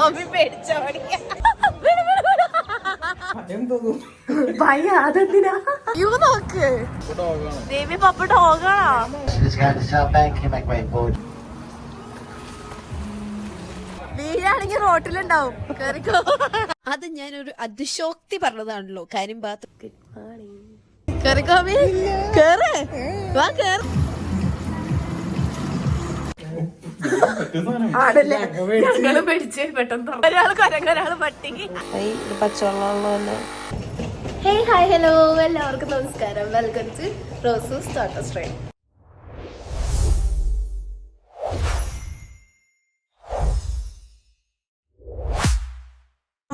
Mummy പേടിച്ചോടി. ഭയ അതെന്തിനാ? U നോക്ക് ദേവി പപ്പ ഡോഗാണോ? വീഴാണെങ്കിൽ റോട്ടിലുണ്ടാവും. കേറിക്കോ. അത് ഞാനൊരു അതിശോക്തി പറഞ്ഞതാണല്ലോ. കാര്യം ബാത്റൂം കേറിക്കോ. കേറ് വാ കേറ്. ആണല്ലേ ഞങ്ങള് പേടിച്ച് പെട്ടെന്ന് ഒരാള് കൊരങ്ങ ഒരാള് പട്ടി. പച്ചവെള്ളം. ഹേയ് ഹായ് ഹലോ എല്ലാവർക്കും നമസ്കാരം. വെൽക്കം ടു റോസൂസ് ടോട്ടസ് ട്രെയിൻ.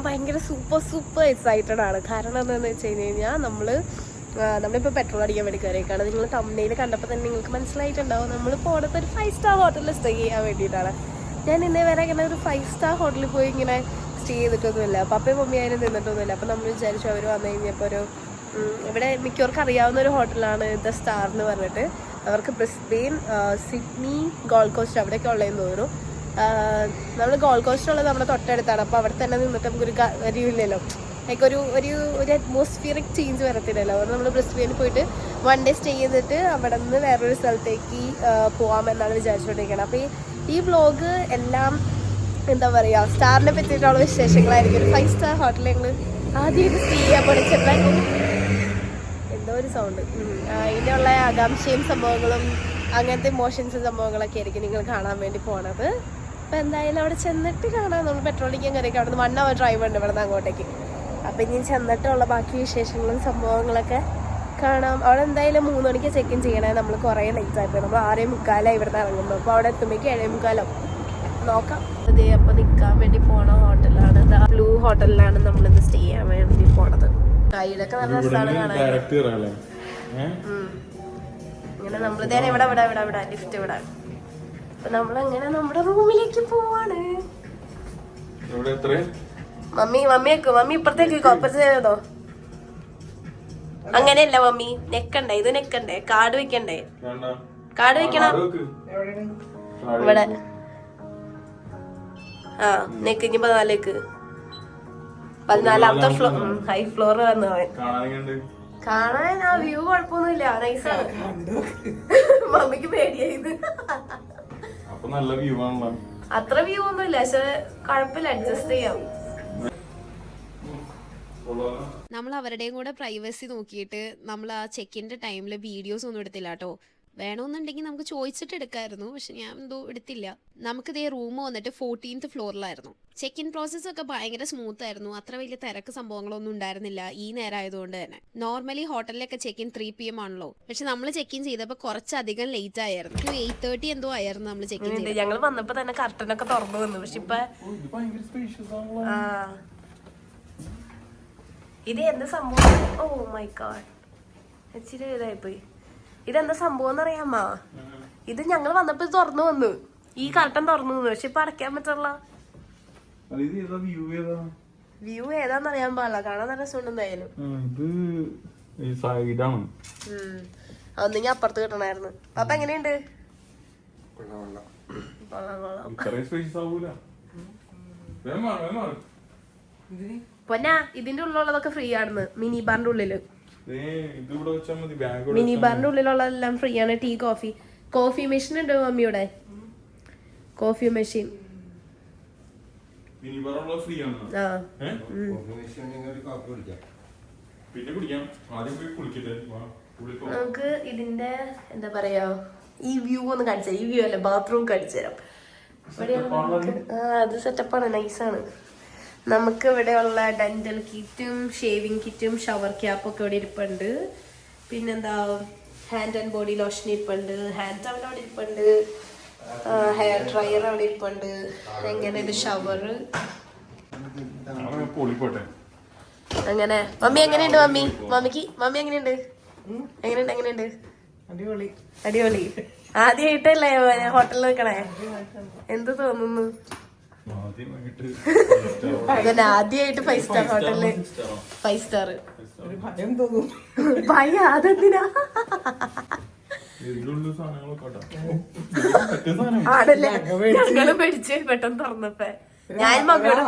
ഭയങ്കര സൂപ്പർ എക്സൈറ്റഡ് ആണ്. കാരണം എന്താണെന്ന് വെച്ച് കഴിഞ്ഞാൽ നമ്മളിപ്പോൾ പെട്രോൾ അടിക്കാൻ വേണ്ടി കയറിയേക്കാണ്. നിങ്ങൾ തമിഴിൽ കണ്ടപ്പോൾ തന്നെ നിങ്ങൾക്ക് മനസ്സിലായിട്ടുണ്ടാവും നമ്മൾ പോണത് ഒരു 5 സ്റ്റാർ ഹോട്ടലിൽ സ്റ്റേ ചെയ്യാൻ വേണ്ടിയിട്ടാണ്. ഞാൻ ഇന്നേ വരെ ഇങ്ങനെ ഒരു 5 സ്റ്റാർ ഹോട്ടലിൽ പോയി ഇങ്ങനെ സ്റ്റേ ചെയ്തിട്ടൊന്നുമില്ല. പപ്പയും മമ്മിയും അതിന് നിന്നിട്ടൊന്നുമില്ല. അപ്പോൾ നമ്മൾ വിചാരിച്ചു അവർ വന്നു കഴിഞ്ഞപ്പോൾ ഇവിടെ മിക്കവർക്കും അറിയാവുന്ന ഒരു ഹോട്ടലാണ് ദ സ്റ്റാർ എന്ന് പറഞ്ഞിട്ട്. അവർക്ക് ബ്രിസ്ബെയിൻ, സിഡ്നി, ഗോൾഡ് കോസ്റ്റ് അവിടെയൊക്കെ ഉള്ളതെന്ന് തോന്നുന്നു. നമ്മൾ ഗോൾഡ് കോസ്റ്റുള്ളത് നമ്മുടെ തൊട്ടടുത്താണ്. അപ്പോൾ അവിടെ തന്നെ നിന്നിട്ട് നമുക്കൊരു കാര്യമില്ലല്ലോ, ലൈക്ക് ഒരു അറ്റ്മോസ്ഫിയറിക് ചേഞ്ച് വരത്തില്ലല്ലോ. അതുകൊണ്ട് നമ്മൾ ബ്രിസ്ബെയിനിൽ പോയിട്ട് 1 ഡേ സ്റ്റേ ചെയ്തിട്ട് അവിടെ നിന്ന് വേറൊരു സ്ഥലത്തേക്ക് പോകാമെന്നാണ് വിചാരിച്ചുകൊണ്ടിരിക്കുന്നത്. അപ്പോൾ ഈ വ്ളോഗ് എല്ലാം എന്താ പറയുക, സ്റ്റാറിനെ പറ്റിയിട്ടുള്ള വിശേഷങ്ങളായിരിക്കും. ഒരു 5 സ്റ്റാർ ഹോട്ടലിൽ ഞങ്ങൾ ആദ്യമായിട്ട് സ്റ്റേ ചെയ്യാൻ പഠിച്ചിട്ടുള്ള എന്തോ ഒരു സൗണ്ട്. ഇതിനുള്ള ആകാംക്ഷയും സംഭവങ്ങളും അങ്ങനത്തെ ഇമോഷൻസും സംഭവങ്ങളൊക്കെ ആയിരിക്കും നിങ്ങൾ കാണാൻ വേണ്ടി പോണത്. അപ്പോൾ എന്തായാലും അവിടെ ചെന്നിട്ട് കാണാം. നമ്മൾ പെട്രോൾ അടിക്കാൻ കയറിയൊക്കെ അവിടെ നിന്ന് 1 hour ഡ്രൈവ് ഉണ്ട് ഇവിടെ നിന്ന് അങ്ങോട്ടേക്ക്. അപ്പം ഇനി ചെന്നിട്ടുള്ള ബാക്കി വിശേഷങ്ങളും സംഭവങ്ങളൊക്കെ കാണാം. അവിടെ എന്തായാലും 3 മണിക്ക് ചെക്ക് ഇൻ ചെയ്യണേ. നമ്മൾ കുറേ ലേറ്റ് ആയിപ്പോയി. നമ്മൾ 6:45 ഇവിടെ നിന്ന് ഇറങ്ങുമ്പോൾ. അപ്പോൾ അവിടെ എത്തുമ്പോഴേക്ക് 7:45 നോക്കാം. അതേ അപ്പോൾ നിൽക്കാൻ വേണ്ടി പോണ ഹോട്ടലാണ് ബ്ലൂ ഹോട്ടലിലാണ് നമ്മളിന്ന് സ്റ്റേ ചെയ്യാൻ വേണ്ടി പോണത്. കയ്യിലൊക്കെ നല്ല രസമാണ് കാണാൻ. ഇങ്ങനെ നമ്മൾ നേരെ ഇവിടെ ലിഫ്റ്റ് ഇവിടെ. അപ്പൊ നമ്മളങ്ങനെ നമ്മുടെ റൂമിലേക്ക് പോവാണ്. മമ്മി ഇപ്പഴത്തേക്ക് അപ്പുറത്തേതോ അങ്ങനെയല്ല മമ്മി. നെക്കണ്ടേ, ഇത് നെക്കണ്ടേ, കാർഡ് വെക്കണ്ടേ? കാർഡ് വെക്കണം ഇവിടെ. ആ നെക്ക്. ഇനി 14ക്ക് 14ാമത്തെ ഫ്ലോർ, ഹൈ ഫ്ലോർ വന്നു. കാണാൻ ആ വ്യൂ കുഴപ്പമൊന്നുമില്ല, നൈസാണ്. മമ്മിക്ക് പേടിയായത്. അത്ര വ്യൂ ഒന്നുമില്ല, പക്ഷെ കുഴപ്പമില്ല, അഡ്ജസ്റ്റ് ചെയ്യാം. നമ്മൾ അവരുടെയും കൂടെ പ്രൈവസി നോക്കിയിട്ട് നമ്മൾ ആ ചെക്കിൻ്റെ ടൈമിൽ വീഡിയോസ് ഒന്നും എടുത്തില്ല കേട്ടോ. വേണമെന്നുണ്ടെങ്കിൽ നമുക്ക് ചോദിച്ചിട്ട് എടുക്കാമായിരുന്നു, പക്ഷെ ഞാൻ എന്തോ എടുത്തില്ല. നമുക്കിതേ റൂം വന്നിട്ട് 14th ഫ്ലോറിലായിരുന്നു. ചെക്ക് ഇൻ പ്രോസസ്സൊക്കെ ഭയങ്കര സ്മൂത്ത് ആയിരുന്നു. അത്ര വലിയ തിരക്ക് സംഭവങ്ങളൊന്നും ഉണ്ടായിരുന്നില്ല ഈ നേരം ആയതുകൊണ്ട് തന്നെ. നോർമലി ഹോട്ടലിലൊക്കെ ചെക്ക് ഇൻ 3 PM ആണല്ലോ, പക്ഷെ നമ്മൾ ചെക്ക് ഇൻ ചെയ്തപ്പോൾ കുറച്ചധികം ലേറ്റ് ആയിരുന്നു. 8:30 എന്തോ ആയിരുന്നു നമ്മൾ ചെക്ക് ഇൻ ചെയ്തത്. ഞങ്ങൾ വന്നപ്പോ തന്നെ കർട്ടനൊക്കെ തുറന്നു വന്നു. പക്ഷെ ഇപ്പൊ ഇത് എന്ത് സംഭവം? ഓ മൈ ഗോഡ്, ഇച്ചിരി ഇതായിപ്പോയി. ഇതെന്താ സംഭവം എന്നറിയാമോ? ഇത് ഞങ്ങൾ വന്നപ്പോ തുറന്നു വന്നു, ഈ കർട്ടൻ തുറന്നു വന്നു. പക്ഷെ ഇപ്പൊ അടയ്ക്കാൻ പറ്റുള്ള വ്യൂ ഏതാന്ന് അറിയാൻ പാടില്ല. കാണാൻ നല്ല രസമുണ്ട്. എന്തായാലും അതൊന്നെങ്കിൽ അപ്പുറത്ത് കിട്ടണായിരുന്നു. അപ്പൊ എങ്ങനെയുണ്ട്? പൊന്നാ ഇതിന്റെ ഉള്ളിലുള്ളതൊക്കെ ഫ്രീ ആണെന്ന്. മിനി ബാറിന്റെ ഉള്ളില്, മിനി ബാറിന്റെ ഉള്ളിലുള്ളതെല്ലാം ഫ്രീ ആണ്. ടീ, കോഫി മെഷീൻ ഉണ്ട് മമ്മിയുടെ. കോഫി മെഷീൻ നമുക്ക് ഇതിന്റെ എന്താ പറയാ, ഈ വ്യൂ ഒന്ന് കാണിച്ചു തരാം. ഈ വ്യൂ അല്ല, ബാത്റൂം കാണിച്ചു തരാം. അത് സെറ്റപ്പാണ്, നൈസാണ്. നമുക്ക് ഇവിടെയുള്ള ഡെന്റൽ കിറ്റും ഷേവിങ് കിറ്റും ഷവർ ക്യാപ്പൊക്കെ ഇവിടെ ഇരിപ്പുണ്ട്. പിന്നെന്താ, ഹാൻഡ് ആൻഡ് ബോഡി ലോഷൻ ഇരിപ്പുണ്ട്, ഹാൻഡ് ടവൽ അവിടെ ഇരിപ്പുണ്ട്, ഹെയർ ഡ്രയർ അവിടെ ഇരിപ്പുണ്ട്. എങ്ങനെ ഇത് ഷവർ അങ്ങനെ. മമ്മി എങ്ങനെയുണ്ട്? മമ്മി എങ്ങനെയുണ്ട്? അടിപൊളി. ആദ്യമായിട്ടല്ലേ ഹോട്ടലിൽ നിൽക്കണേ? എന്ത് തോന്നുന്നു? അങ്ങനെ ആദ്യമായിട്ട് 5 സ്റ്റാർ ഹോട്ടലില് 5 സ്റ്റാർ. ഭയ അതെന്തിനാ? ആണല്ലേ ഞങ്ങള് പേടിച്ച് പെട്ടെന്ന് തുറന്നപ്പോ. ഞാൻ മമ്മിയോട്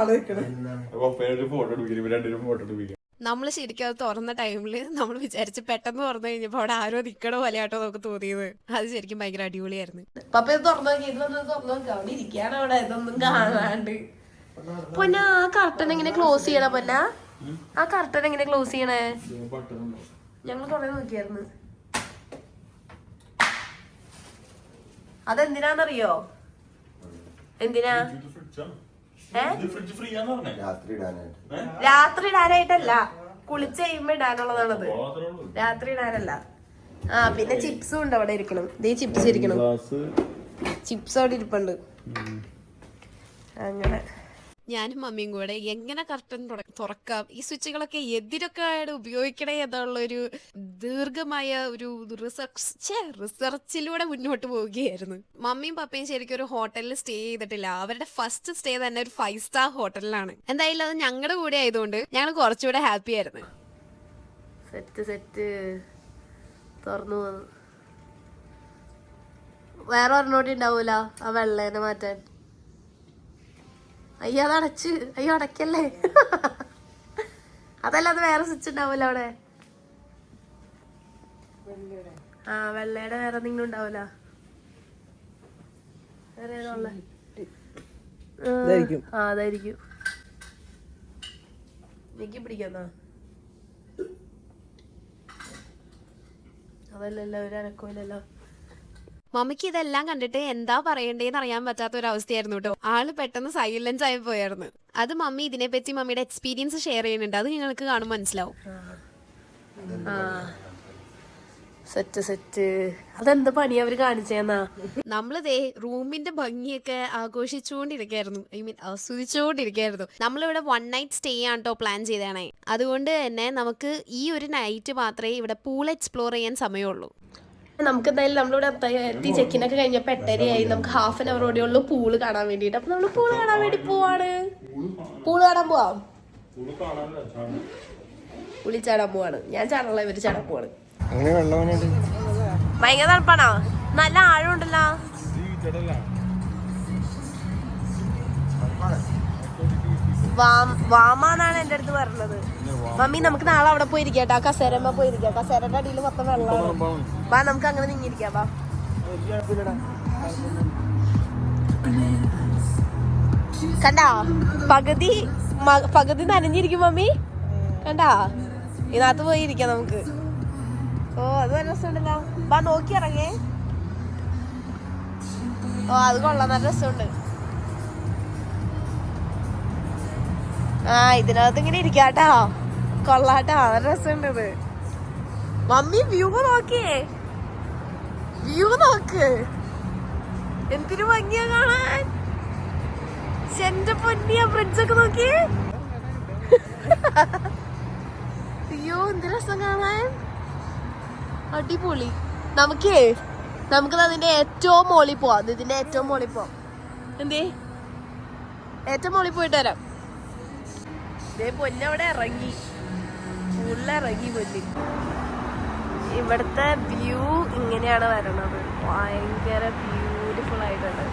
നമ്മൾ ശരിക്കും അത് തുറന്ന ടൈമിൽ നമ്മൾ വിചാരിച്ച് പെട്ടെന്ന് തുറന്നു കഴിഞ്ഞപ്പോ അവിടെ ആരോ നിക്കണ പോലെയാട്ടോ നമുക്ക് തോന്നിയത്. അത് ശരിക്കും ഭയങ്കര അടിപൊളിയായിരുന്നു. പപ്പ ഇത് തുറന്നു നോക്കി, ഇത് തുറന്നു നോക്കി, അവിടെ ഇരിക്കാണ് അവിടെ ഇതൊന്നും കാണാണ്ട്. പൊന്ന ആ കർട്ടൻ എങ്ങനെ ക്ലോസ് ചെയ്യണ പൊന്ന? ആ കർട്ടൻ എങ്ങനെ ക്ലോസ് ചെയ്യണേ? ഞങ്ങൾ കൊറേ നോക്കിയായിരുന്നു. അതെന്തിനാന്നറിയോ? എന്തിനാ? രാത്രി ഇടാനായിട്ടല്ല, കുളിച്ച് കഴിയുമ്പോ ഇടാനുള്ളതാണത്. രാത്രി ഇടാനല്ല. ആ പിന്നെ ചിപ്സും ഉണ്ട് അവിടെ ഇരിക്കണം. ഇതേ ചിപ്സ് ഇരിക്കണം, ചിപ്സ് അവിടെ ഇരിപ്പുണ്ട്. അങ്ങനെ ഞാനും മമ്മിയും കൂടെ എങ്ങനെ കർട്ടൻ തുറക്കാം, ഈ സ്വിച്ചുകളൊക്കെ എതിരൊക്കെ ആയിട്ട് ഉപയോഗിക്കണേ എന്നുള്ളൊരു ദീർഘമായ ഒരു റിസർച്ചിലൂടെ മുന്നോട്ട് പോവുകയായിരുന്നു. മമ്മിയും പപ്പയും ശരിക്കും ഒരു ഹോട്ടലിൽ സ്റ്റേ ചെയ്തിട്ടില്ല. അവരുടെ ഫസ്റ്റ് സ്റ്റേ തന്നെ ഒരു 5 സ്റ്റാർ ഹോട്ടലിലാണ്. എന്തായാലും അത് ഞങ്ങളുടെ കൂടെ ആയതുകൊണ്ട് ഞങ്ങൾ കുറച്ചുകൂടെ ഹാപ്പി ആയിരുന്നു. സെറ്റ് തുറന്നു പോന്നു. വേറെ ഒരെണ്ണോട്ടി ഉണ്ടാവൂല ആ വെള്ളേനെ മാറ്റാൻ. അയ്യോ അത് അടച്ച്, അയ്യോ അടയ്ക്കല്ലേ. അതല്ല, അത് വേറെ സ്വിച്ച് ഉണ്ടാവൂല അവിടെ. ആ വെള്ളയുടെ വേറെ എന്തെങ്കിലും ഉണ്ടാവൂല. വേറെ ഏതാ? ആ അതായിരിക്കും. എനിക്ക് പിടിക്കാന്നാ അതല്ലല്ലോ, ഒരു അനക്കമില്ലല്ലോ. മമ്മിക്ക് ഇതെല്ലാം കണ്ടിട്ട് എന്താ പറയണ്ടേന്ന് അറിയാൻ പറ്റാത്ത ഒരു അവസ്ഥയായിരുന്നു കേട്ടോ. ആള് പെട്ടെന്ന് സൈലൻസ് ആയി പോയായിരുന്നു. അത് മമ്മി ഇതിനെപ്പറ്റി മമ്മിയുടെ എക്സ്പീരിയൻസ് ഷെയർ ചെയ്യുന്നുണ്ട്. അത് നിങ്ങൾക്ക് കാണുമ്പോൾ മനസ്സിലാവും. സെറ്റ് അതെന്താ പണി അവര് കാണിച്ചേന്നാ? നമ്മളിതേ റൂമിന്റെ ഭംഗിയൊക്കെ ആഘോഷിച്ചുകൊണ്ടിരിക്കായിരുന്നു. ആസ്വദിച്ചുകൊണ്ടിരിക്കായിരുന്നു. നമ്മളിവിടെ 1 നൈറ്റ് സ്റ്റേ ആണ് കേട്ടോ പ്ലാൻ ചെയ്തേണേ. അതുകൊണ്ട് തന്നെ നമുക്ക് ഈ ഒരു നൈറ്റ് മാത്രമേ ഇവിടെ പൂൾ എക്സ്പ്ലോർ ചെയ്യാൻ സമയമുള്ളൂ. നമുക്ക് എന്തായാലും നമ്മളിവിടെ എത്തി. ചെക്കിനൊക്കെ കഴിഞ്ഞപ്പോ 8:30 നമുക്ക് ഹാഫ് ആൻ അവർ ഓടെ ഉള്ളു പൂള് കാണാൻ വേണ്ടിട്ട്. അപ്പൊ നമ്മള് പൂള് കാണാൻ വേണ്ടി പോവാണ്. പൂള് കാണാൻ പോവാം, പുളിച്ചാടാൻ പോവാണ്. ഞാൻ ചാടാനുള്ള ഇവര് ചാടാൻ പോവാണ്. ഭയങ്കര തണുപ്പാണോ? നല്ല ആഴം ഉണ്ടല്ലോ. വാമാന്നാണ് എന്റെ അടുത്ത് പറഞ്ഞത്. മമ്മി നമുക്ക് നാളെ അവിടെ പോയിരിക്കട്ടോ, കസേരമ്മ പോയിരിക്കാം. കസേരയുടെ അടിയിൽ മൊത്തം വെള്ളമാണ്. വാ നമുക്ക് അങ്ങനെ നീങ്ങിയിരിക്കാം. വാ കണ്ടാ, പകുതി നനഞ്ഞിരിക്കും മമ്മി. കണ്ടാ, ഇതിനകത്ത് പോയിരിക്കാം നമുക്ക്. ഓ അത് നല്ല രസമുണ്ടല്ലോ. വാ നോക്കി ഇറങ്ങേ. ഓ അത് കൊള്ളാം, നല്ല രസമുണ്ട്. ആ ഇതിനകത്ത് ഇങ്ങനെ ഇരിക്കാട്ടോ, കൊള്ളാട്ടോ, നല്ല രസമുണ്ട് ഇത്. മമ്മി വ്യൂ നോക്കിയേ, വ്യൂ നോക്ക്, എന്തിനു ഭംഗിയാ കാണാൻ. എന്റെ പൊന്നിയ ബ്രിഡ്ജൊക്കെ നോക്കി. അയ്യോ എന്ത് രസം കാണാൻ, അടിപൊളി. നമുക്ക് അതിന്റെ ഏറ്റവും മോളിൽ പോവാം. ഇതിന്റെ ഏറ്റവും മോളിൽ പോവാം. എന്തേ ഏറ്റവും മോളിൽ പോയിട്ട് വരാം. ഇതേ പൊന്നവിടെ ഇറങ്ങി, ഉള്ളിറങ്ങി പൊന്നി. ഇവിടുത്തെ വ്യൂ ഇങ്ങനെയാണ് വരണത്. ഭയങ്കര ബ്യൂട്ടിഫുൾ ആയിട്ടുണ്ട്.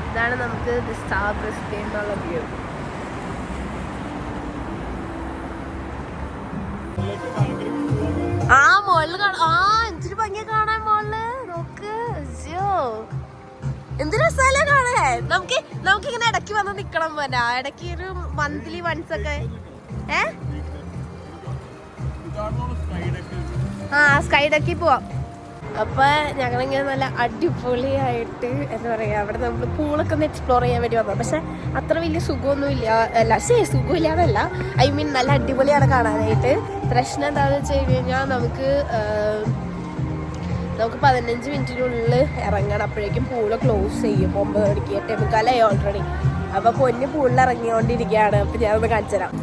ഇതാണ് നമുക്ക് സ്റ്റാർ ബ്രിസ്ബെയിൻ എന്നുള്ള വ്യൂ. ആ മോളില് എന്തൊരു ഭംഗിയാ കാണാൻ. മോളില് നോക്ക്, എന്ത് രസാലേ കാണേ. നമുക്കിങ്ങനെ ഇടയ്ക്ക് വന്ന് നിക്കണം പോലെ, ഇടയ്ക്ക് ഒരു മന്ത്ലി വൺസ് ഒക്കെ. സ്കൈ ഡെക്കിൽ പോവാം. അപ്പൊ ഞങ്ങളിങ്ങനെ നല്ല അടിപൊളിയായിട്ട് എന്താ പറയാ, അവിടെ നമ്മൾ പൂളൊക്കെ ഒന്ന് എക്സ്പ്ലോർ ചെയ്യാൻ വേണ്ടി വന്നത്. പക്ഷെ അത്ര വലിയ സുഖമൊന്നുമില്ല. അല്ല സുഖമില്ലാന്നല്ല, ഐ മീൻ നല്ല അടിപൊളിയാണ് കാണാനായിട്ട്. പ്രശ്നം എന്താണെന്ന് വെച്ച് കഴിഞ്ഞാൽ നമുക്ക് 15 മിനിറ്റിനുള്ളിൽ ഇറങ്ങണം. അപ്പോഴേക്കും പൂള് ക്ലോസ് ചെയ്യും. 9 മണിക്ക് 8:45 ഓൾറെഡി. അപ്പൊ പൊന്ന് പൂളിൽ ഇറങ്ങിക്കൊണ്ടിരിക്കുകയാണ്. അപ്പൊ ഞാനൊന്ന് കാണിച്ചു തരാം.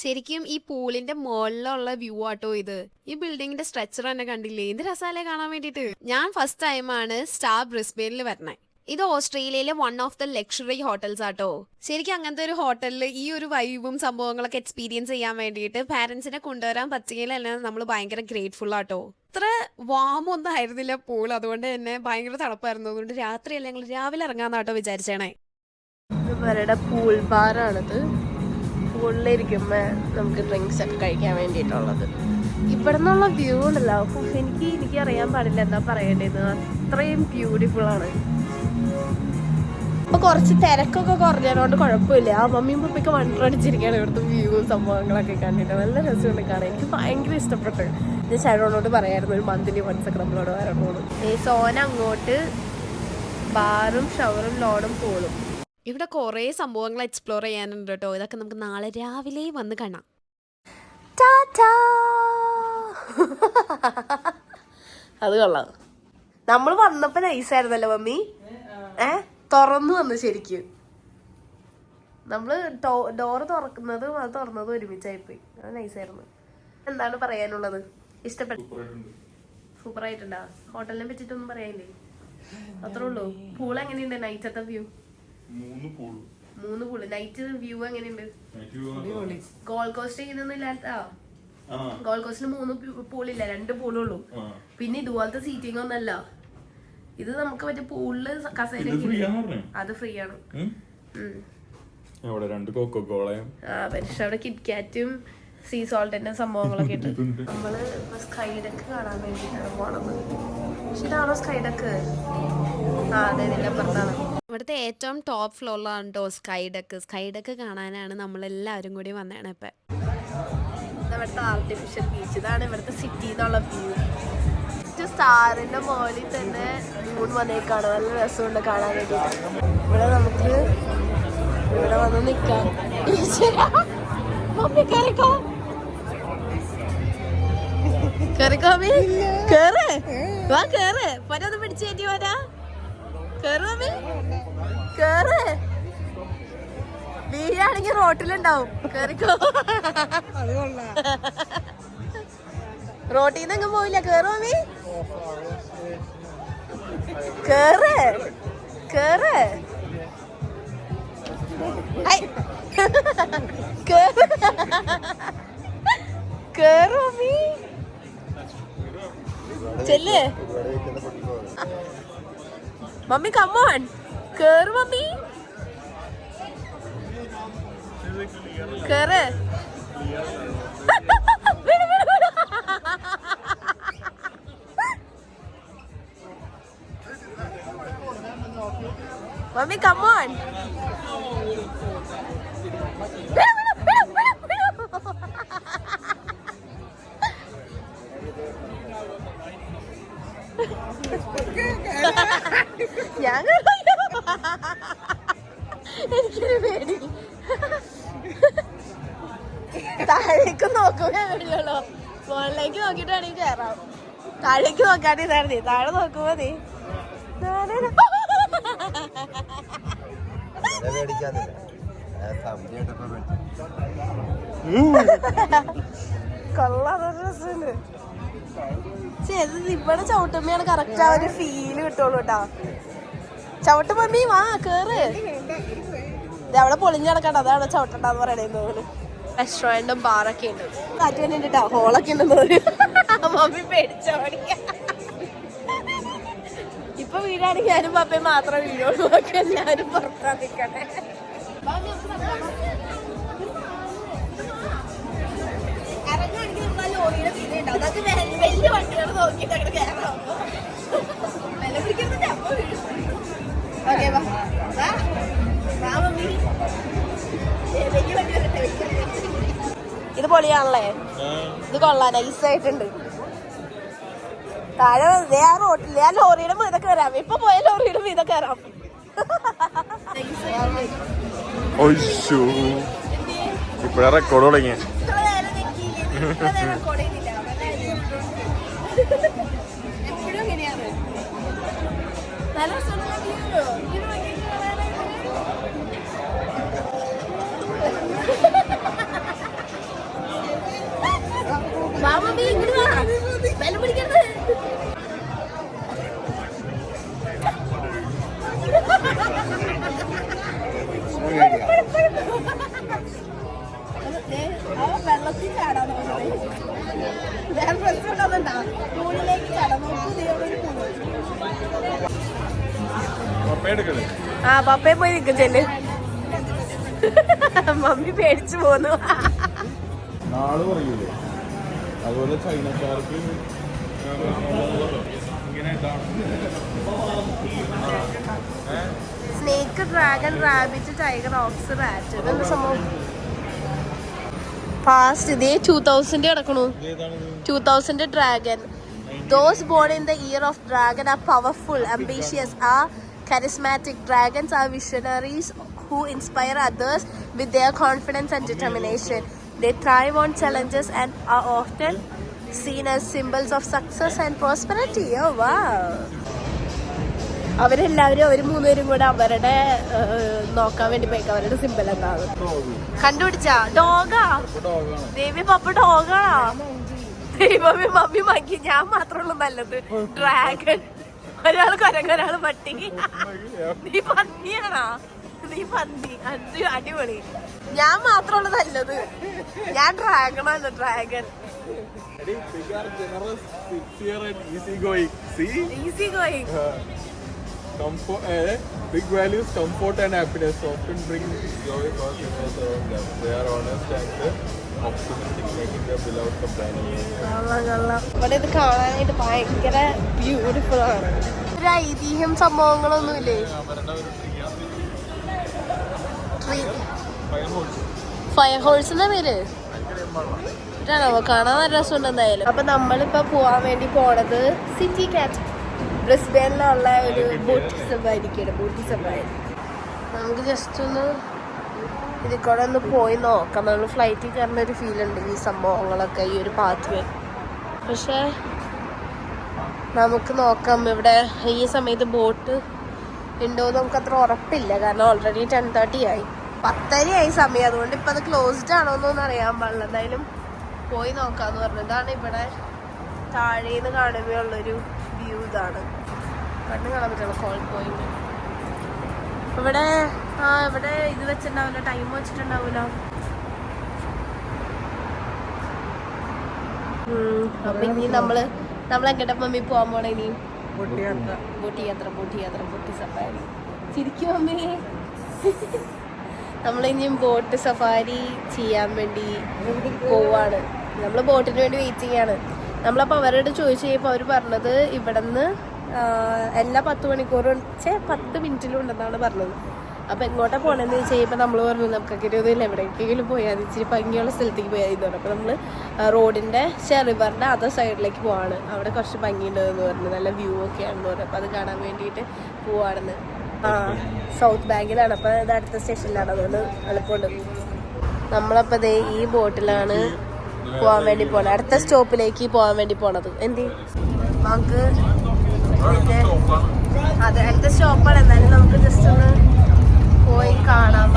ശരിക്കും ഈ പൂളിന്റെ മുകളിലുള്ള വ്യൂ ആട്ടോ ഇത്. ഈ ബിൽഡിങ്ങിന്റെ സ്ട്രക്ചർ തന്നെ കണ്ടില്ലേ, എന്ത് രസാലേ കാണാൻ വേണ്ടിട്ട്. ഞാൻ ഫസ്റ്റ് ടൈമാണ് സ്റ്റാർ ബ്രിസ്ബെയിനിൽ വരണേ. ഇത് ഓസ്ട്രേലിയയിലെ 1 ഓഫ് ദ ലക്ഷറി ഹോട്ടൽസ് ആട്ടോ. ശരിക്കും അങ്ങനത്തെ ഒരു ഹോട്ടലിൽ ഈ ഒരു വൈബും സംഭവങ്ങളൊക്കെ എക്സ്പീരിയൻസ് ചെയ്യാൻ വേണ്ടിയിട്ട് പാരന്റ്സിനെ കൊണ്ടുവരാൻ പറ്റുകയിൽ തന്നെ നമ്മൾ ഭയങ്കര ഗ്രേറ്റ്ഫുൾ ആട്ടോ. അത്ര വാമൊന്നും ആയിരുന്നില്ല പൂൾ. അതുകൊണ്ട് തന്നെ ഭയങ്കര തണുപ്പായിരുന്നു. അതുകൊണ്ട് രാത്രിയല്ല, ഞങ്ങൾ രാവിലെ ഇറങ്ങാന്നാട്ടോ വിചാരിച്ചേണേ. ഇവരുടെ പൂൾ ബാറാണിത്. പൂളിലിരിക്കുമ്പോൾ നമുക്ക് ഡ്രിങ്ക്സ് ഒക്കെ കഴിക്കാൻ വേണ്ടിയിട്ടുള്ളത്. ഇവിടെ നിന്നുള്ള വ്യൂ ഉണ്ടല്ലോ, എനിക്ക് അറിയാൻ പാടില്ല എന്താ പറയേണ്ടത്, അത്രയും ബ്യൂട്ടിഫുൾ ആണ്. അപ്പൊ കുറച്ച് തിരക്കൊക്കെ കുറഞ്ഞതുകൊണ്ട് കുഴപ്പമില്ല. ആ മമ്മിയും പപ്പയൊക്കെ വണ്ടടിച്ചിരിക്കുകയാണ് ഇവിടുത്തെ വ്യൂവും സംഭവങ്ങളൊക്കെ കണ്ടിട്ട്. നല്ല രസമുണ്ട് കാണാൻ. എനിക്ക് ഭയങ്കര ഇഷ്ടപ്പെട്ടു. ഞാൻ ഷൈറോണോട് പറയായിരുന്നു ഒരു മന്ത്ലി വൺസൊക്കെ നമ്മളോട് വരണോളൂ. ഈ സോന അങ്ങോട്ട് ബാറും ഷവറും ലോണും പൂളും. ഇവിടെ കുറേ സംഭവങ്ങൾ എക്സ്പ്ലോർ ചെയ്യാനുണ്ട് കേട്ടോ. ഇതൊക്കെ നമുക്ക് നാളെ രാവിലെ വന്ന് കാണാം. അത് കൊള്ളാം. നമ്മൾ വന്നപ്പോ നൈസായിരുന്നല്ലോ മമ്മി. തുറന്നു വന്നു ശരിക്കും. നമ്മള് ഡോറ് തുറക്കുന്നതും അത് തുറന്നതും ഒരുമിച്ചായിപ്പോയി. അത് നൈസായിരുന്നു. എന്താണ് പറയാനുള്ളത്? ഇഷ്ടപ്പെട്ടു? സൂപ്പർ ആയിട്ടുണ്ടാ? ഹോട്ടലിനെ പറ്റിട്ടൊന്നും പറയാനില്ലേ? അത്രേ ഉള്ളൂ. പൂൾ എങ്ങനെയുണ്ട്? നൈറ്റത്തെ വ്യൂ? 3 പൂള്. നൈറ്റ് വ്യൂ എങ്ങനെയുണ്ട്? ഗോൾഡ് കോസ്റ്റ് ഇതൊന്നുമില്ലാത്ത. ഗോൾഡ് കോസ്റ്റിന് 3 പൂളില്ല, 2 പൂളുള്ളൂ. പിന്നെ ഇതുപോലത്തെ സീറ്റിംഗ് ഒന്നല്ല. ഇത് നമുക്ക് മറ്റേ പൂളില് കസേര, അത് ഫ്രീ ആണ്. പക്ഷെ അവിടെ കിറ്റ്കാറ്റും സീ സോൾട്ടിന്റെ സംഭവങ്ങളൊക്കെ ഉണ്ട്. നമ്മള് സ്കൈ ഡക്ക് കാണാൻ വേണ്ടിട്ടാണ് പോണത്. പക്ഷെ ഇതാണോ സ്കൈ ഡക്ക്? അതെ, ഇതിന്റെ അപ്പുറത്താണ്. ഇവിടുത്തെ ഏറ്റവും ടോപ്പ് ഫ്ലോറിലാണ് കേട്ടോ സ്കൈ ഡക്ക്. സ്കൈ ഡക്ക് കാണാനാണ് നമ്മളെല്ലാവരും കൂടി വന്നതാണ് ഇപ്പം. ഇവിടുത്തെ ആർട്ടിഫിഷ്യൽ ബീച്ച്. ഇതാണ് ഇവിടുത്തെ സിറ്റി എന്നുള്ള വ്യൂ. സ്റ്റാറിന്റെ മുകളിൽ തന്നെ മൂൺ വന്നേക്കാണ്. നല്ല രസമുണ്ട് കാണാൻ വേണ്ടിയിട്ട്. ഇവിടെ നമുക്ക് ഇവിടെ വന്ന് നിക്കാം. പരന്ന് പിടിച്ചു കയറ്റി പോരാ. വീഴാണെങ്കിൽ റോട്ടിലുണ്ടാവും. കേറിക്കോ. റോട്ടിൽ നിന്നങ്ങ് പോയില്ല. കേറോ മീ? കേറ് കേറ് കേറോ മീ? ചെല്ല് മമ്മി. കമ്മോൺ കേറ് മമ്മി. കേറ്. Mommy, come on. ഞാൻ എനിക്കൊരു പേടി. താഴേക്ക് നോക്കുമ്പോ പേടിയുള്ളൂ. മുകളിലേക്ക് നോക്കിട്ടാണെങ്കിൽ കയറാം. താഴേക്ക് നോക്കാണ്ടിരുന്നായിരുന്നേ. താഴെ നോക്കുമ്പോ നീ കൊള്ളാതെ രസമുണ്ട്. ഇവിടെ ചവിട്ടുമ്മയാണ് കറക്റ്റ് ആ ഒരു ഫീല് കിട്ടുള്ളൂ കേട്ടോ. ചവിട്ട് മമ്മി വാ കേറ്. അവിടെ പൊളിഞ്ഞു കിടക്കണ്ട, അതാണ് ചവിട്ടണ്ടെന്ന് പറയണേന്ന് തോന്നുന്നു. റെസ്റ്റോറന്റും ബാറൊക്കെ ഉണ്ട്. കാറ്റ് തന്നെ ഉണ്ട് കേട്ടോ. ഹോളൊക്കെ ഉണ്ടെന്ന് തോന്നുന്നു. മമ്മി പേടിച്ചോടി. ഇപ്പൊ വീടാണെങ്കിൽ ഞാനും പപ്പയും മാത്രം വീടുള്ളൂ. ഒക്കെ എല്ലാവരും പുറത്താ നിൽക്കട്ടെ. ഇറങ്ങുകയാണെങ്കിൽ നമ്മൾ ആ ലോറിയുടെ വീട് ഉണ്ടാവും. അതൊക്കെ വലിയ വണ്ടികൾ നോക്കിയിട്ട് അങ്ങനെ കയറാം. വില പിടിക്കുന്നുണ്ട്. അപ്പൊ വീഴും. Okay mummy. വലിയ വണ്ടി വരട്ടെ. ഇത് പൊളിയാണല്ലേ? ഇത് കൊള്ളാം. നൈസായിട്ടുണ്ട്. താഴെ ആ റോട്ടിൽ ആ ലോറിയുടെ മീത കയറാം. ഇപ്പൊ പോയ ലോറിയുടെ മീത കയറാം. ഇപ്പഴാ റെക്കോർഡ് തുടങ്ങിയ. എപ്പോഴും എങ്ങനെയാണ് നല്ല മാമി ഇങ്ങോട്ട് വാ. വില പിടിക്കരുത്. വെള്ളത്തിൽ ചാടാൻ വേറെ പ്രശ്നം ഉണ്ടാവുന്നുണ്ടാ. ആ പപ്പയെ പോയി നിൽക്കും ചെല്ല്. മമ്മി പേടിച്ചു പോന്നു. നാള് പറയൂലേ അതുപോലെ ചൈനക്കാർക്ക് snake, dragon, rabbit, tiger, ox, rat. ഇതെന്താ സംഭവം? ഫാസ്റ്റ് ഇതേ 2000 കിടക്കണു. 2000 dragon. Those born in the year of dragon are powerful, ambitious, are charismatic. Dragons are visionaries who inspire others with their confidence and determination. They thrive on challenges and are often seen as symbols of success and prosperity. Oh wow. അവരെല്ലാവരും അവർ മൂന്നുപേരും കൂടെ അവരുടെ നോക്കാൻ വേണ്ടി പോയിക്കാം. അവരുടെ simple എന്താണ് കണ്ടുപിടിച്ചാ? ഡോഗാ. ദേവി പപ്പ ഡോഗാണോ? ദൈവമേ mummy monkey. ഞാൻ മാത്രമുള്ള നല്ലത് ഡ്രാഗൺ. ഒരാൾ കുരങ്ങ്, ഒരാൾ പട്ടി. നീ പന്നിയാണോ? നീ പന്നി. അടിപൊളി. ഞാൻ മാത്രമുള്ള നല്ലത്. ഞാൻ ഡ്രാഗണാണ്. Dragon easy going. Big values, comfort and happiness often bring joy for humans around them. They are honest and optimistic, making their beloved companions. ഇവിടെ ഇത് കാണാനായിട്ട് ഭയങ്കര ബ്യൂട്ടിഫുൾ ആണ്. ഒരു ഐതിഹ്യം സംഭവങ്ങളൊന്നുമില്ലേ? ഫയർ ഹോഴ്സ് എന്നാ പേര് ഇതാണോ? കാണാൻ നല്ല രസമുണ്ട് എന്തായാലും. അപ്പൊ നമ്മളിപ്പോ പോവാൻ വേണ്ടി പോണത് സിറ്റി കാറ്റ്, ബ്രിസ്ബെയിനിലുള്ള ഒരു ബോട്ട് സഫാരിക്കാണ്. ബോട്ട് സഫാരി നമുക്ക് ജസ്റ്റ് ഒന്ന് ഇതിൽ കൂടെ ഒന്ന് പോയി നോക്കാം. നമ്മൾ ഫ്ലൈറ്റിൽ കയറുന്ന ഒരു ഫീൽ ഉണ്ട് ഈ സംഭവങ്ങളൊക്കെ, ഈ ഒരു പാത്ത് വേ. പക്ഷേ നമുക്ക് നോക്കാം ഇവിടെ ഈ സമയത്ത് ബോട്ട് ഉണ്ടോ എന്ന് നമുക്ക് അത്ര ഉറപ്പില്ല. കാരണം ഓൾറെഡി 10:30 ആയി, 10:30 ആയി സമയം. അതുകൊണ്ട് ഇപ്പം അത് ക്ലോസ്ഡ് ആണോ എന്നൊന്നും അറിയാൻ പാടില്ല. എന്തായാലും പോയി നോക്കാമെന്ന് പറഞ്ഞു. ഇതാണ് ഇവിടെ താഴേന്ന് കാണുമ്പോഴുള്ളൊരു വ്യൂ. ഇതാണ് കണ്ണ് കാണാൻ പറ്റുള്ളൂ കോൾ പോയിന്റ്. ഇവിടെ ഇവിടെ ഇത് വെച്ചിട്ടുണ്ടാവില്ല, ടൈം വെച്ചിട്ടുണ്ടാവില്ല. അപ്പൊ ഇനി നമ്മളെങ്ങോട്ടാ മമ്മി പോവാൻ പോണേ? ഇനി ബോട്ട് സഫാരി. ശരിക്കും മമ്മി നമ്മളിനിയും ബോട്ട് സഫാരി ചെയ്യാൻ വേണ്ടി പോവാണ്. നമ്മൾ ബോട്ടിന് വേണ്ടി വെയിറ്റ് ചെയ്യാണ്. നമ്മളപ്പോൾ അവരോട് ചോദിച്ചു കഴിഞ്ഞപ്പോൾ അവർ പറഞ്ഞത് ഇവിടെ നിന്ന് എല്ലാ 10 മണിക്കൂറും 10 മിനിറ്റിലും ഉണ്ടെന്നാണ് പറഞ്ഞത്. അപ്പോൾ എങ്ങോട്ടാ പോകണമെന്ന് ചോദിച്ചു കഴിയുമ്പോൾ നമ്മൾ പറഞ്ഞു നമുക്കൊക്കെ ഒന്നുമില്ല, എവിടേക്കെങ്കിലും പോയാൽ ഇച്ചിരി ഭംഗിയുള്ള സ്ഥലത്തേക്ക് പോയാൽ എന്ന് പറഞ്ഞു. അപ്പോൾ നമ്മൾ റോഡിൻ്റെ റിവറിൻ്റെ അതർ സൈഡിലേക്ക് പോവാണ്. അവിടെ കുറച്ച് ഭംഗിയുണ്ടെന്ന് പറഞ്ഞു, നല്ല വ്യൂ ഒക്കെ ആണെന്ന് പറഞ്ഞു. അപ്പോൾ അത് കാണാൻ വേണ്ടിയിട്ട് പോവാണെന്ന്. സൗത്ത് ബാങ്കിലാണ്. അപ്പോൾ ഇത് അടുത്ത സ്റ്റേഷനിലാണ്, അതുകൊണ്ട് എളുപ്പമുണ്ട്. നമ്മളപ്പോൾ ദേ ഈ ബോട്ടിലാണ് പോകാൻ വേണ്ടി പോണത്, അടുത്ത സ്റ്റോപ്പിലേക്ക് പോകാൻ വേണ്ടി പോണത്. എന്ത് നമുക്ക് അതെ അടുത്ത സ്റ്റോപ്പാണ്. എന്നാലും നമുക്ക് ജസ്റ്റ് ഒന്ന് പോയി കാണാം.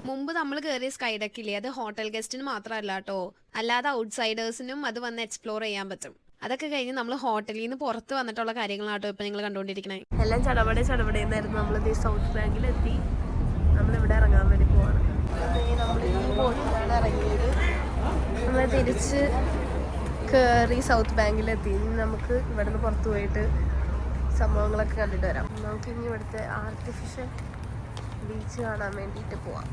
മുമ്പ് നമ്മൾ കയറിയ സ്കൈ ഡെക്കില്ലേ, അത് ഹോട്ടൽ ഗസ്റ്റിന് മാത്രമല്ല കേട്ടോ, അല്ലാതെ ഔട്ട്സൈഡേഴ്സിനും അത് വന്ന് എക്സ്പ്ലോർ ചെയ്യാൻ പറ്റും. അതൊക്കെ കഴിഞ്ഞ് നമ്മൾ ഹോട്ടലിൽ നിന്ന് പുറത്ത് വന്നിട്ടുള്ള കാര്യങ്ങളാട്ടോ ഇപ്പൊ നിങ്ങൾ കണ്ടുകൊണ്ടിരിക്കണേ. എല്ലാം ചടപടയെന്നായിരുന്നു. നമ്മളിത് സൗത്ത് ബാങ്കിലെത്തി. നമ്മളിവിടെ ഇറങ്ങാൻ വേണ്ടി പോവാണ്. നമ്മൾ ഈ ബോട്ടിലാണ് ഇറങ്ങിയത്. നമ്മൾ തിരിച്ച് കയറി സൗത്ത് ബാങ്കിലെത്തി. നമുക്ക് ഇവിടെ നിന്ന് പുറത്ത് പോയിട്ട് സംഭവങ്ങളൊക്കെ കണ്ടിട്ട് വരാം. നമുക്ക് ഇനി ഇവിടുത്തെ ആർട്ടിഫിഷ്യൽ ബീച്ച് കാണാൻ വേണ്ടിയിട്ട് പോവാം.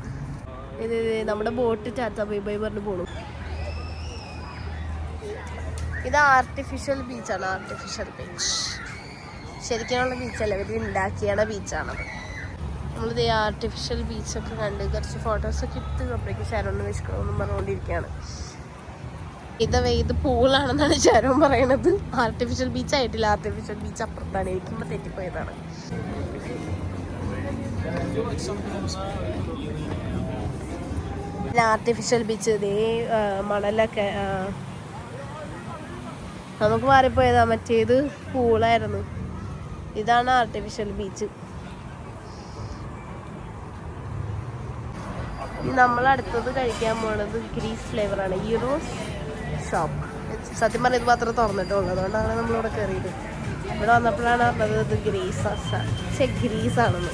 ഇത് നമ്മുടെ ബോട്ട് ടാറ്റ ബൈ ബൈ പറഞ്ഞ് പോണു. ഇത് ആർട്ടിഫിഷ്യൽ ബീച്ചാണ്. ആർട്ടിഫിഷ്യൽ ബീച്ച് ശരിക്കുള്ള ബീച്ചല്ല, ഇവർ ഉണ്ടാക്കിയാണ് ബീച്ചാണത്. നമ്മളിത് ആർട്ടിഫിഷ്യൽ ബീച്ചൊക്കെ കണ്ട് കുറച്ച് ഫോട്ടോസൊക്കെ ഇട്ട് അപ്പോഴേക്ക് ശരവണ് വിഷ്കണമെന്നും പറഞ്ഞുകൊണ്ടിരിക്കുകയാണ്. ഇത് പൂളാണെന്നാണ് ശരവൻ പറയണത്. ആർട്ടിഫിഷ്യൽ ബീച്ച് ആയിട്ടില്ല, ആർട്ടിഫിഷ്യൽ ബീച്ച് അപ്പുറത്താണ്. എനിക്കുമ്പോൾ തെറ്റിപ്പോയതാണ്. ആർട്ടിഫിഷ്യൽ ബീച്ച് ഇതേ മണലൊക്കെ നമുക്ക് മാറിപ്പോയതാ. മറ്റേത് പൂളായിരുന്നു, ഇതാണ് ആർട്ടിഫിഷ്യൽ ബീച്ച്. നമ്മളടുത്തത് കഴിക്കാൻ പോണത് ഗ്രീസ് ഫ്ലേവറാണ്. Eros shop. സത്യം പറഞ്ഞാൽ ഇത് മാത്രമേ തുറന്നിട്ടുള്ളൂ, അതുകൊണ്ടാണ് നമ്മളിവിടെ കയറിയത്. ഇവിടെ വന്നപ്പോഴാണ് പറഞ്ഞത് ഇത് ഗ്രീസാണെന്ന്.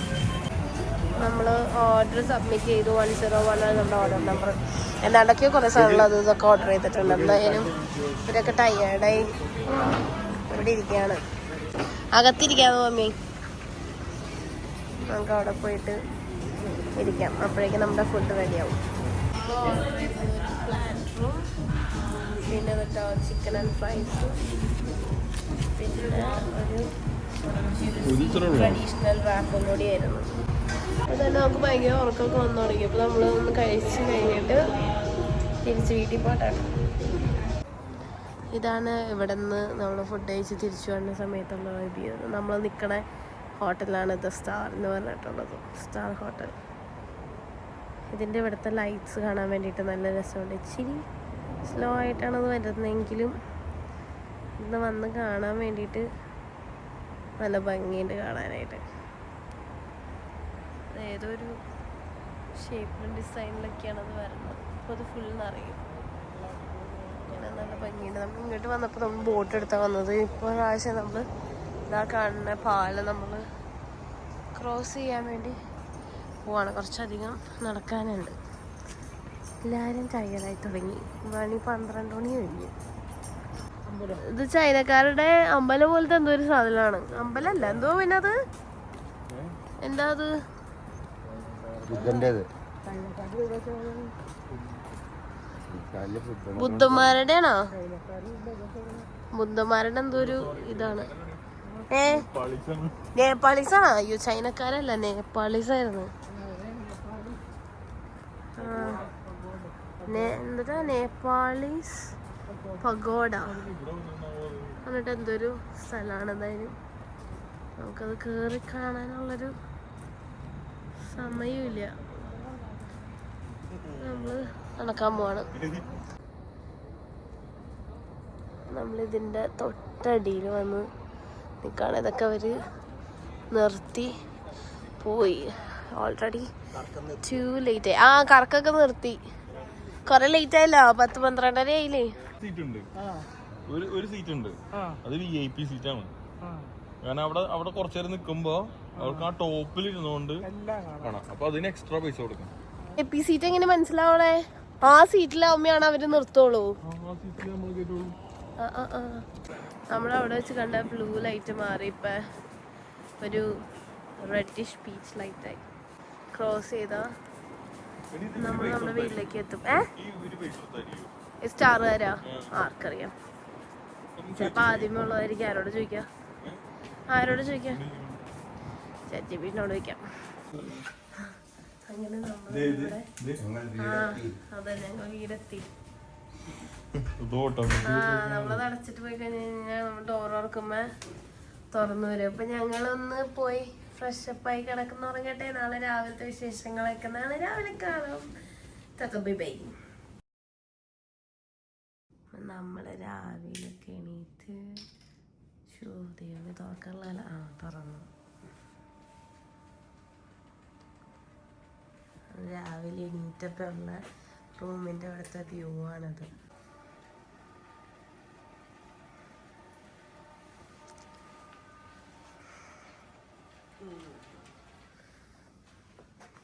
നമ്മൾ ഓർഡർ സബ്മിറ്റ് ചെയ്തു. 101 ആണ് നമ്മുടെ ഓർഡർ നമ്പർ. എന്നാണ്ടൊക്കെയോ കുറേ സാധനങ്ങൾ അത് ഇതൊക്കെ ഓർഡർ ചെയ്തിട്ടുണ്ട്. എന്തായാലും ഇവരൊക്കെ ടയേർഡായി ഇവിടെ ഇരിക്കുകയാണ്. അകത്തിരിക്കാതെ മമ്മി, നമുക്ക് അവിടെ പോയിട്ട് ഇരിക്കാം. അപ്പോഴേക്കും നമ്മുടെ ഫുഡ് റെഡിയാവും. പിന്നെ എന്നിട്ടോ ചിക്കൻ ആൻഡ് ഫ്രൈസും പിന്നെ ഒരു ട്രഡീഷണൽ റാപ്പും കൂടിയായിരുന്നു. അപ്പോൾ തന്നെ നമുക്ക് ഭയങ്കര ഉറക്കമൊക്കെ വന്നു തുടങ്ങി. അപ്പോൾ നമ്മൾ ഒന്ന് കഴിച്ച് കഴിഞ്ഞിട്ട് തിരിച്ച് വീട്ടിൽ പോയിട്ടാണ്. ഇതാണ് ഇവിടെ നിന്ന് നമ്മൾ ഫുഡ് കഴിച്ച് തിരിച്ചു വരുന്ന സമയത്തുള്ള വ്യൂ. നമ്മൾ നിൽക്കണ ഹോട്ടലാണ് ദ സ്റ്റാർ എന്ന് പറഞ്ഞിട്ടുള്ളത്. Star hotel. ഇതിൻ്റെ ഇവിടുത്തെ ലൈറ്റ്സ് കാണാൻ വേണ്ടിയിട്ട് നല്ല രസമുണ്ട്. ഇച്ചിരി സ്ലോ ആയിട്ടാണത് വരുന്നതെങ്കിലും ഇന്ന് വന്ന് കാണാൻ വേണ്ടിയിട്ട് നല്ല ഭംഗിയുണ്ട് കാണാനായിട്ട്. ഏതൊരു ഷേപ്പിലും ഡിസൈനിലൊക്കെയാണ് അത് വരുന്നത്. അപ്പോൾ അത് ഫുൾ നിറയും. അങ്ങനെ നല്ല ഭംഗിയുണ്ട്. നമ്മൾ ഇങ്ങോട്ട് വന്നപ്പോൾ നമ്മൾ ബോട്ട് എടുത്താണ് വന്നത്. ഇപ്പോൾ പ്രാവശ്യം നമ്മൾ ഇതാ കാണുന്ന പാലം നമ്മൾ ക്രോസ് ചെയ്യാൻ വേണ്ടി പോവാണ്. കുറച്ചധികം നടക്കാനുണ്ട്. എല്ലാവരും ടയേർഡായി തുടങ്ങി. മണി 12 മണി കഴിഞ്ഞു. ഇത് ചൈനക്കാരുടെ അമ്പലം പോലത്തെ എന്തോ ഒരു സാധനമാണ്. അമ്പലമല്ല, എന്തോ പിന്നെ അത് എന്താ അത് ബുദ്ധന്മാരുടെ ആണോ? ബുദ്ധന്മാരുടെ എന്തോ ഒരു ഇതാണ്. നേപ്പാളീസാണോ? അയ്യോ ചൈനക്കാരല്ല, നേപ്പാളീസായിരുന്നു. എന്താ നേപ്പാളീസ് പഗോഡ എന്നിട്ട് എന്തൊരു സ്ഥലമാണ്. എന്തായാലും നമുക്കത് കയറി കാണാനുള്ളൊരു സമയമില്ല. നമ്മൾ നടക്കാൻ പോവാണ്. നമ്മളിതിൻ്റെ തൊട്ടടിയിൽ വന്ന് നിൽക്കുകയാണ്. ഇതൊക്കെ അവർ നിർത്തി പോയി. ഓൾറെഡി ടു ലേറ്റ് ആയി. കറക്കൊക്കെ നിർത്തി. കൊറേ ലേറ്റ് ആയില്ലോ. 10-12 ആയില്ലേ. ഒരു സീറ്റ് ഉണ്ട്, അത് VIP സീറ്റാണ്. കാരണം അവിടെ കുറച്ചേരം നിൽക്കുമ്പോ അവർക്ക് ആ ടോപ്പിൽ ഇരുന്നോണ്ട് കാണാം. അപ്പൊ അതിന് എക്സ്ട്രാ പൈസ കൊടുക്കണം. VIP സീറ്റ് എങ്ങനെ മനസ്സിലാവണേ? ആ സീറ്റിലാവുമ്പോഴാണ് അവര് നിർത്തോളൂ. നമ്മളവിടെ വെച്ച് കണ്ട ബ്ലൂ ലൈറ്റ് മാറി ഇപ്പൊ ഒരു റെഡിഷ് പീച്ച് ലൈറ്റായി. ക്രോസ് ചെയ്താ നമ്മൾ നമ്മുടെ വീട്ടിലേക്ക് എത്തും. സ്റ്റാർ തരാ ആർക്കറിയാം. ചിലപ്പോ ആദ്യമേ ഉള്ളതായിരിക്കും. ആരോട് ചോദിക്കാം? ChatGPTനോട് ചോദിക്കാം. അങ്ങനെ നമ്മളിവിടെ അതെ ഞങ്ങൾ വീടെത്തി. നമ്മളത് അടച്ചിട്ട് പോയി കഴിഞ്ഞ് കഴിഞ്ഞാൽ നമ്മൾ ഡോർ തുറക്കുമ്പോ തുറന്നു വരും. അപ്പൊ ഞങ്ങളൊന്ന് പോയി ഫ്രഷപ്പായി കിടക്കുന്ന ഉറങ്ങട്ടെ. നാളെ രാവിലത്തെ വിശേഷങ്ങളൊക്കെ നാളെ രാവിലെ കാണാം. ബൈ. നമ്മള് രാവിലൊക്കെ എണീറ്റ് തുറക്കാനുള്ള തുറന്നു. രാവിലെ എണീറ്റപ്പോൾ ഉള്ള റൂമിൻ്റെ അവിടുത്തെ വ്യൂ ആണത്.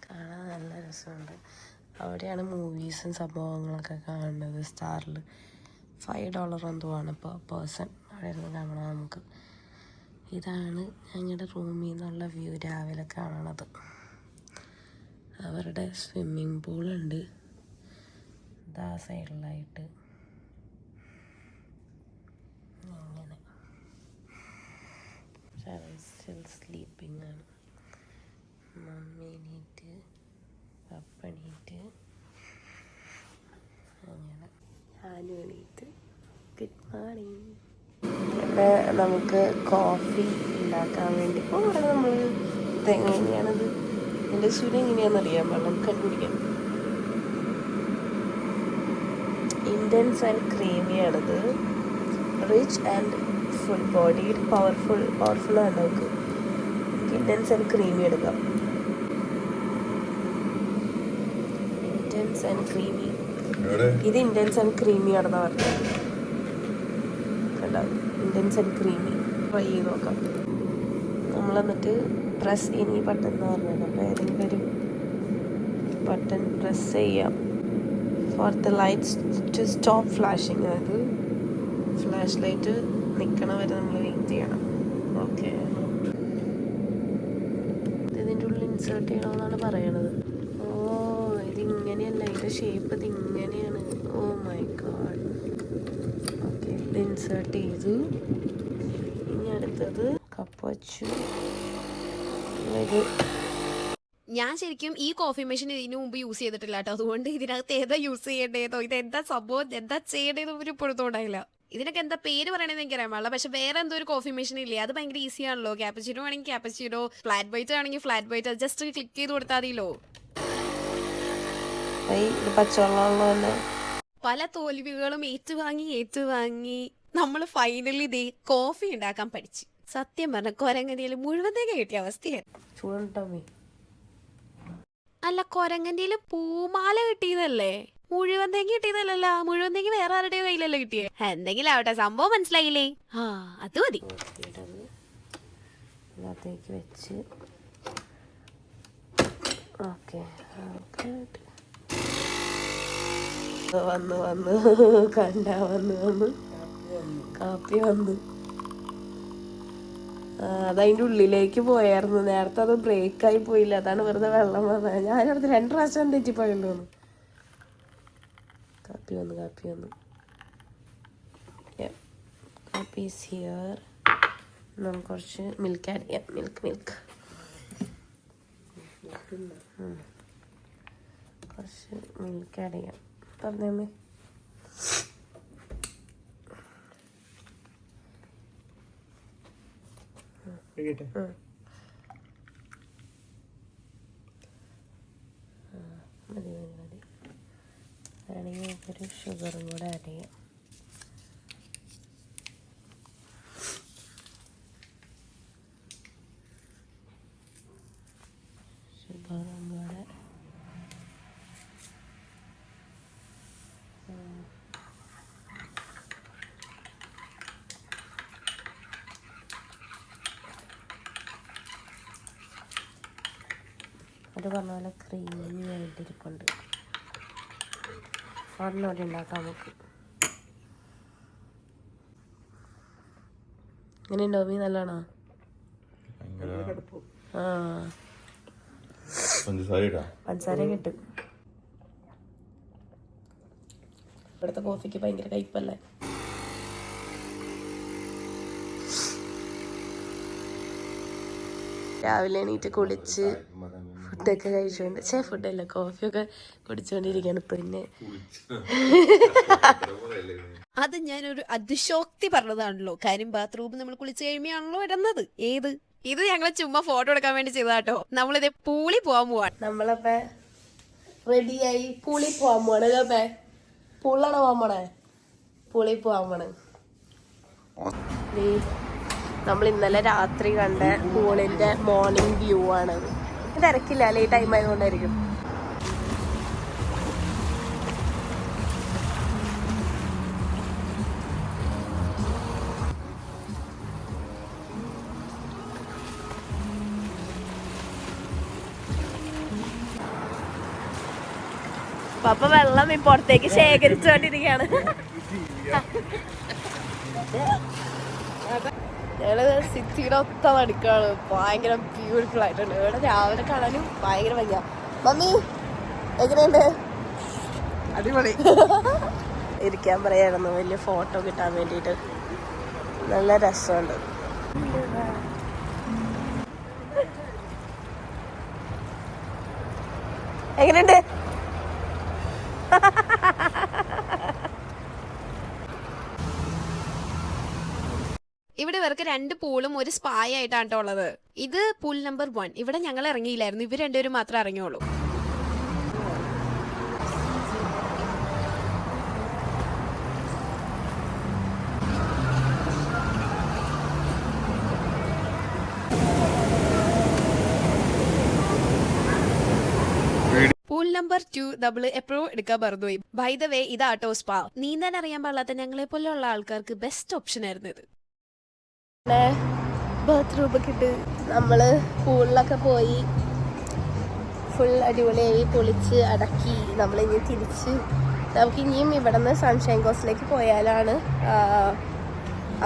കാണാൻ നല്ല രസമുണ്ട്. അവിടെയാണ് മൂവീസും സംഭവങ്ങളൊക്കെ കാണുന്നത്. സ്റ്റാറിൽ $5 എന്തോ ആണ് per person. അവിടെ ഇരുന്ന് കാണണം നമുക്ക്. ഇതാണ് ഞങ്ങളുടെ റൂമിൽ നിന്നുള്ള വ്യൂ രാവിലെ കാണണത്. അവരുടെ സ്വിമ്മിങ് പൂളുണ്ട് ഇതാ സൈഡിലായിട്ട്. അങ്ങനെ സ്റ്റിൽ സ്ലീപ്പിംഗ് ആണ്. മമ്മി എണീറ്റ്, പപ്പ എണീറ്റ്, അങ്ങനെ ഞാനും എണീറ്റ്. Good morning. ഇവിടെ നമുക്ക് കോഫി ഉണ്ടാക്കാൻ വേണ്ടി ഇവിടെ നമ്മൾ ഇതെങ്ങനെയാണത് എൻ്റെ സുര എങ്ങനെയാണെന്നറിയാൻ വെള്ളം കണ്ടുപിടിക്കാം. ഇൻറ്റൻസ് ആൻഡ് ക്രീമിയാണിത്. റിച്ച് ആൻഡ് ഫുൾ ബോഡീഡ് പവർഫുള്ളാണ്. നമുക്ക് ഇൻറ്റൻസ് ആൻഡ് ക്രീമി എടുക്കാം. Intense and creamy. ഇത് ഇൻറ്റൻസ് ആൻഡ് ക്രീമി ആണെന്ന് പറഞ്ഞത്. കണ്ടോ, ഇൻറ്റൻസ് ആൻഡ് ക്രീമി ട്രൈ ചെയ്ത് നോക്കാം. നമ്മൾ എന്നിട്ട് പ്രസ് ഇനി ബട്ടൺ എന്ന് പറഞ്ഞത്. അപ്പോൾ ഏതെങ്കിലും ഒരു ബട്ടൺ പ്രസ് ചെയ്യാം for the lights to stop flashing. അത് ഫ്ലാഷ് ലൈറ്റ് നിൽക്കണ വരെ നമ്മൾ വെയിറ്റ് ചെയ്യണം. ഓക്കെ, ഇതിൻ്റെ ഉള്ളിൽ ഇൻസേർട്ട് ചെയ്യണമെന്നാണ് പറയണത്. ഓ, ഇതിങ്ങനെയല്ല, ഇതിൻ്റെ ഷേപ്പ് ഇതിങ്ങനെയാണ്. Oh my God. ഓക്കെ, ഇത് ഇൻസേർട്ട് ചെയ്തു. ഇനി അടുത്തത് കപ്പ് വച്ചു. ഇത് ഞാൻ ശരിക്കും ഈ കോഫി മെഷീൻ ഇതിനു മുമ്പ് യൂസ് ചെയ്തിട്ടില്ല കേട്ടോ. അതുകൊണ്ട് ഇതിനകത്ത് ഏതാ യൂസ് ചെയ്യേണ്ടതോ ഇത് എന്താ സംഭവം എന്താ ചെയ്യേണ്ടതെന്ന് ഒരു പൊടുത്തോണ്ടായില്ല. ഇതിനൊക്കെ എന്താ പേര് പറയണതെന്ന് എനിക്കറിയാൻ പാടില്ല. പക്ഷെ വേറെ എന്തോ ഒരു കോഫി മെഷീൻ ഇല്ലേ, അത് ഭയങ്കര ഈസി ആണല്ലോ. ക്യാപ്പച്ചിനോ ആണെങ്കിൽ ക്യാപ്പച്ചിനോ, ഫ്ലാറ്റ് വൈറ്റ് ആണെങ്കിൽ ഫ്ലാറ്റ് വൈറ്റ്, അത് ജസ്റ്റ് ക്ലിക്ക് ചെയ്ത് കൊടുത്താൽ മതിയല്ലോ. പച്ചവെള്ളം പല തോൽവികളും ഏറ്റുവാങ്ങി നമ്മൾ ഫൈനലി ഇതേ കോഫി ഉണ്ടാക്കാൻ പഠിച്ചു. സത്യം പറഞ്ഞ കൊരങ്ങനിയിൽ മുഴുവൻ തേങ്ങ കിട്ടിയ അവസ്ഥയാണ്. അല്ല, കൊരങ്ങന്റെ പൂമാല കിട്ടിയതല്ലേ, മുഴുവൻ തേങ്ങ കിട്ടിയതല്ല. മുഴുവൻ തേങ്ങ വേറെ ആരുടെ കയ്യിലല്ലേ കിട്ടിയേ. എന്തെങ്കിലും ആവട്ടെ, സംഭവം മനസ്സിലായില്ലേ? ആ, അത് മതി. വെച്ച് ഓക്കെ, വന്ന് കണ്ട വന്ന് കാപ്പി വന്നു. അതതിൻ്റെ ഉള്ളിലേക്ക് പോയായിരുന്നു നേരത്തെ. അത് ബ്രേക്കായി പോയില്ല, അതാണ് വെറുതെ വെള്ളം വന്നത്. ഞാനടുത്ത് 2 പ്രാവശ്യം തെറ്റിപ്പോയല്ലോ. കാപ്പി വന്നു കാപ്പി ഈസ് ഹിയർ. നമുക്ക് കുറച്ച് മിൽക്ക് ആഡ് ചെയ്യാം. മിൽക്ക് കുറച്ച് മിൽക്ക് ആഡ് ചെയ്യാം. പറഞ്ഞേ. മതി വേണമെങ്കിൽ നമുക്കൊരു ഷുഗറും കൂടെ ആഡ് ചെയ്യാം. ഷുഗറും കൂടെ അത് പറഞ്ഞ പോലെ ക്രീമി ആയിട്ടിരിപ്പുണ്ട്. ഒരെണ്ണോടെ ഉണ്ടാക്കാം നമുക്ക്. എങ്ങനെയുണ്ടോ മീ? നല്ലതാണോ? ആ, പഞ്ചസാര കിട്ടും. ഇവിടുത്തെ കോഫിക്ക് ഭയങ്കര കയ്പല്ലേ. രാവിലെ എണീറ്റ് കുളിച്ച് ഫുഡൊക്കെ കഴിച്ചുകൊണ്ട് ഫുഡല്ല കോഫിയൊക്കെ കുടിച്ചുകൊണ്ടിരിക്കുകയാണ്. പിന്നെ അത് ഞാനൊരു അതിശോക്തി പറഞ്ഞതാണല്ലോ. കാര്യം ബാത്റൂം നമ്മൾ കുളിച്ച് കഴിയുമ്പോഴാണല്ലോ ഇടുന്നത്. ഇത് ഞങ്ങള് ചുമ്മാ ഫോട്ടോ എടുക്കാൻ വേണ്ടി ചെയ്തതാട്ടോ. നമ്മളിത് പൂളി പോവാൻ പോവാണ്. നമ്മളപ്പോ റെഡിയായി പൂളി പോവാൻ പോണേ. അപ്പേ പൂളാണ് പോവാൻ പോണേ. പൂളി പോവാൻ പോണേ. നമ്മൾ ഇന്നലെ രാത്രി കണ്ട പൂളിന്റെ മോർണിംഗ് വ്യൂ ആണത്. തിരക്കില്ല അല്ലേ, ഈ ടൈം ആയതുകൊണ്ടായിരിക്കും. പപ്പ വെള്ളം ഇപ്പുറത്തേക്ക് ശേഖരിച്ചുകൊണ്ടിരിക്കുകയാണ്. ഞങ്ങള് സിറ്റിയുടെ ഒത്ത നടുക്കാണ്. ഭയങ്കര ബ്യൂട്ടിഫുൾ ആയിട്ടുണ്ട്. ഇവിടെ രാവിലെ കാണാനും ഭയങ്കര ഭംഗിയാ. മമ്മി എങ്ങനെയുണ്ട്? അടിപൊളി. ഇരിക്കാൻ പറയായിരുന്നു വലിയ ഫോട്ടോ കിട്ടാൻ വേണ്ടിയിട്ട്. നല്ല രസമുണ്ട്. എങ്ങനെയുണ്ട്? ഇവിടെ ഇവർക്ക് 2 പൂളും ഒരു സ്പായ ആയിട്ടാണ് കേട്ടോ ഉള്ളത്. ഇത് പൂൾ നമ്പർ 1. ഇവിടെ ഞങ്ങൾ ഇറങ്ങിയില്ലായിരുന്നു, ഇവർ 2 പേരും മാത്രമേ ഇറങ്ങിയുള്ളൂ. പൂൾ നമ്പർ 2 നമ്മൾ എപ്പോഴും എടുക്കാൻ മറന്നുപോയി. ബൈ ദ വേ ഇതാട്ടോ സ്പാ. നീന്താൻ അറിയാൻ പാടില്ലാത്ത ഞങ്ങളെ പോലെയുള്ള ആൾക്കാർക്ക് ബെസ്റ്റ് ഓപ്ഷൻ ആയിരുന്നു ഇത്. ബാത്റൂം ഒക്കെ ഉണ്ട്. നമ്മള് പൂളിലൊക്കെ പോയി ഫുൾ അടിപൊളിയായി പൊളിച്ച് അടക്കി. നമ്മളിനി തിരിച്ച് നമുക്ക് ഇനിയും ഇവിടെ നിന്ന് സൺഷൈൻ കോസ്റ്റിലേക്ക് പോയാലാണ്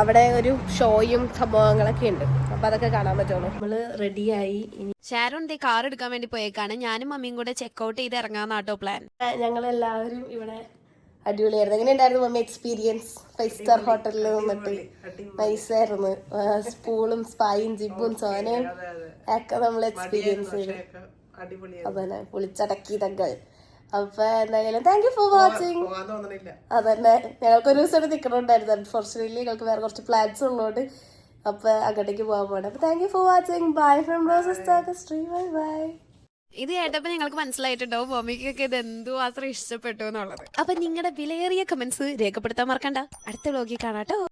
അവിടെ ഒരു ഷോയും സംഭവങ്ങളൊക്കെ ഉണ്ട്. അപ്പം അതൊക്കെ കാണാൻ പറ്റുള്ളൂ. നമ്മൾ റെഡിയായി. ഇനി ഷാരോൺ ദേ കാർ എടുക്കാൻ വേണ്ടി പോയേക്കാണ്. ഞാനും മമ്മിയും കൂടെ ചെക്കൗട്ട് ചെയ്ത് ഇറങ്ങാന്നാട്ടോ പ്ലാൻ. ഞങ്ങളെല്ലാവരും ഇവിടെ അടിപൊളിയായിരുന്നു. എങ്ങനെയുണ്ടായിരുന്നു മമ്മി എക്സ്പീരിയൻസ്? 5 സ്റ്റാർ ഹോട്ടലിൽ നിന്നിട്ട് നൈസായിരുന്നു. പൂളും സ്പായും ജിമ്മും സോനയും ഒക്കെ നമ്മൾ എക്സ്പീരിയൻസ് ചെയ്തു. അതന്നെ പൊളിച്ചടക്കി തങ്ങൾ. അപ്പൊ എന്തായാലും താങ്ക് യു ഫോർ വാച്ചിങ്. അതന്നെ ഞങ്ങൾക്കൊരു ദിവസം നിൽക്കണുണ്ടായിരുന്നു. അൺഫോർച്ചുനേറ്റ്ലി ഞങ്ങൾക്ക് വേറെ കുറച്ച് പ്ലാൻസ് ഉള്ളതുകൊണ്ട് അപ്പൊ അങ്ങോട്ടേക്ക് പോകാൻ പോകണം. അപ്പൊ thank you for watching. Bye from roses. Bye. ഇത് കേട്ടപ്പോൾ ഞങ്ങൾക്ക് മനസ്സിലായിട്ടുണ്ടാവും മമ്മിക്കൊക്കെ ഇത് എന്തുമാത്രം ഇഷ്ടപ്പെട്ടു എന്നുള്ളത്. അപ്പൊ നിങ്ങളുടെ വിലയേറിയ കമന്റ്സ് രേഖപ്പെടുത്താൻ മറക്കണ്ട. അടുത്ത വ്ലോഗിൽ കാണാട്ടോ.